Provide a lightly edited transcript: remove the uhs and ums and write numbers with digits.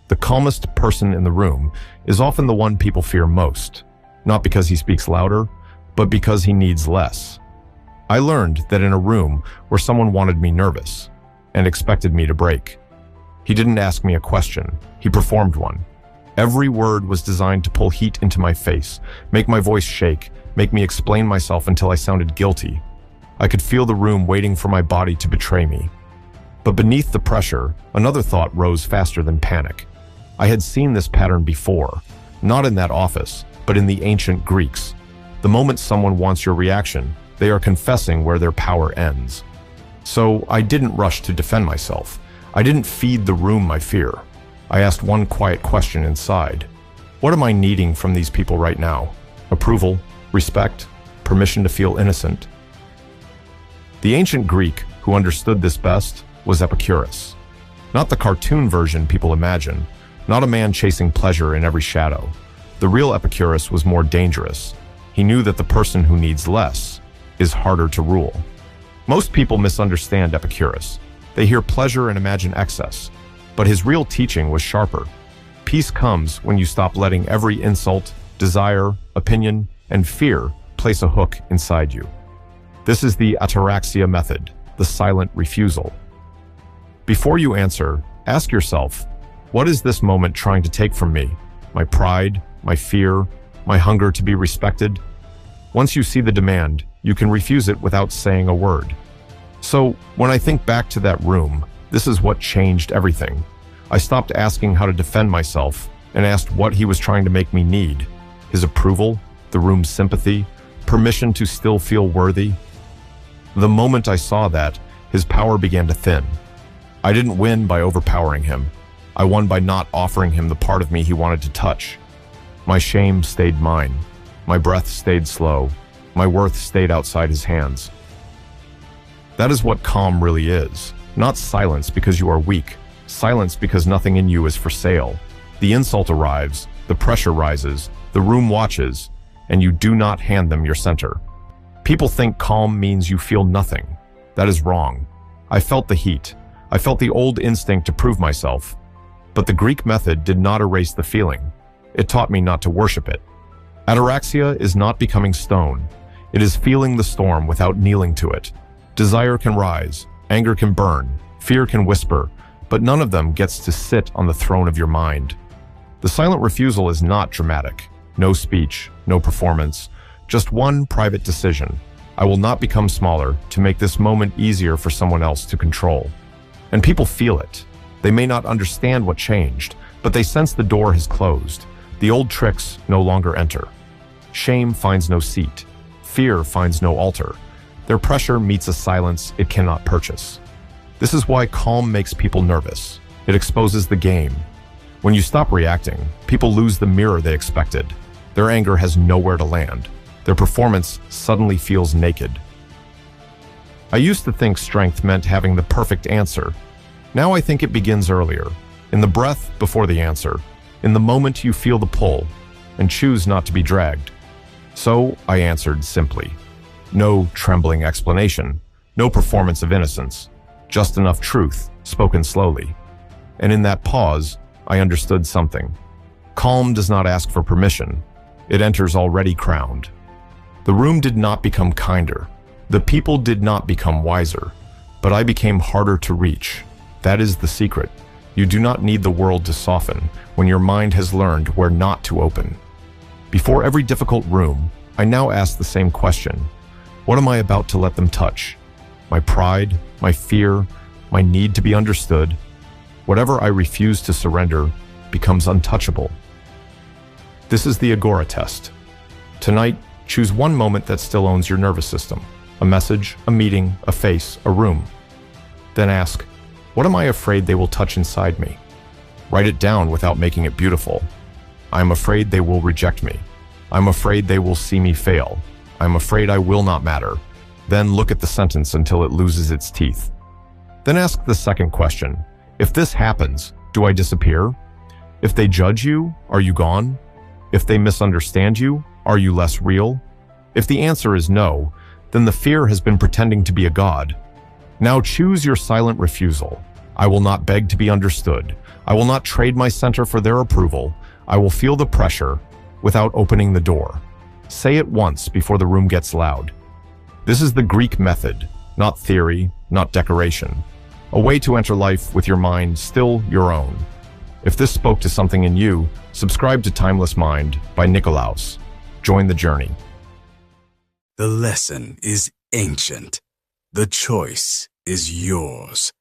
The calmest person in the room is often the one people fear most, not because he speaks louder, but because he needs less. I learned that in a room where someone wanted me nervous and expected me to break, he didn't ask me a question, he performed one. Every word was designed to pull heat into my face, make my voice shake, make me explain myself until I sounded guilty. I could feel the room waiting for my body to betray me. But beneath the pressure, another thought rose faster than panic. I had seen this pattern before, not in that office, but in the ancient Greeks. The moment someone wants your reaction, they are confessing where their power ends. So I didn't rush to defend myself. I didn't feed the room my fear. I asked one quiet question inside. What am I needing from these people right now? Approval, respect, permission to feel innocent? The ancient Greek who understood this best was Epicurus. Not the cartoon version people imagine, not a man chasing pleasure in every shadow. The real Epicurus was more dangerous. He knew that the person who needs less is harder to rule. Most people misunderstand Epicurus. They hear pleasure and imagine excess. But his real teaching was sharper. Peace comes when you stop letting every insult, desire, opinion, and fear place a hook inside you. This is the ataraxia method, the silent refusal. Before you answer, ask yourself, what is this moment trying to take from me? My pride, my fear, my hunger to be respected? Once you see the demand, you can refuse it without saying a word. So, when I think back to that room, this is what changed everything. I stopped asking how to defend myself and asked what he was trying to make me need. His approval, the room's sympathy, permission to still feel worthy. The moment I saw that, his power began to thin. I didn't win by overpowering him. I won by not offering him the part of me he wanted to touch. My shame stayed mine. My breath stayed slow. My worth stayed outside his hands. That is what calm really is. Not silence because you are weak. Silence because nothing in you is for sale. The insult arrives, the pressure rises, the room watches, and you do not hand them your center. People think calm means you feel nothing. That is wrong. I felt the heat. I felt the old instinct to prove myself. But the Greek method did not erase the feeling. It taught me not to worship it. Ataraxia is not becoming stone. It is feeling the storm without kneeling to it. Desire can rise, anger can burn, fear can whisper, but none of them gets to sit on the throne of your mind. The silent refusal is not dramatic. No speech, no performance, just one private decision. I will not become smaller to make this moment easier for someone else to control. And people feel it. They may not understand what changed, but they sense the door has closed. The old tricks no longer enter. Shame finds no seat. Fear finds no altar. Their pressure meets a silence it cannot purchase. This is why calm makes people nervous. It exposes the game. When you stop reacting, people lose the mirror they expected. Their anger has nowhere to land. Their performance suddenly feels naked. I used to think strength meant having the perfect answer. Now I think it begins earlier, in the breath before the answer, in the moment you feel the pull, and choose not to be dragged. So I answered simply. No trembling explanation, no performance of innocence, just enough truth, spoken slowly. And in that pause, I understood something. Calm does not ask for permission. It enters already crowned. The room did not become kinder. The people did not become wiser. But I became harder to reach. That is the secret. You do not need the world to soften when your mind has learned where not to open. Before every difficult room, I now ask the same question. What am I about to let them touch? My pride, my fear, my need to be understood. Whatever I refuse to surrender becomes untouchable. This is the Agora test. Tonight, choose one moment that still owns your nervous system. A message, a meeting, a face, a room. Then ask, what am I afraid they will touch inside me? Write it down without making it beautiful. I'm afraid they will reject me. I'm afraid they will see me fail. I'm afraid I will not matter. Then look at the sentence until it loses its teeth. Then ask the second question. If this happens, do I disappear? If they judge you, are you gone? If they misunderstand you, are you less real? If the answer is no, then the fear has been pretending to be a god. Now choose your silent refusal. I will not beg to be understood. I will not trade my center for their approval. I will feel the pressure without opening the door. Say it once before the room gets loud. This is the Greek method, not theory, not decoration. A way to enter life with your mind still your own. If this spoke to something in you, subscribe to Timeless Mind by Nikolaos. Join the journey. The lesson is ancient. The choice is yours.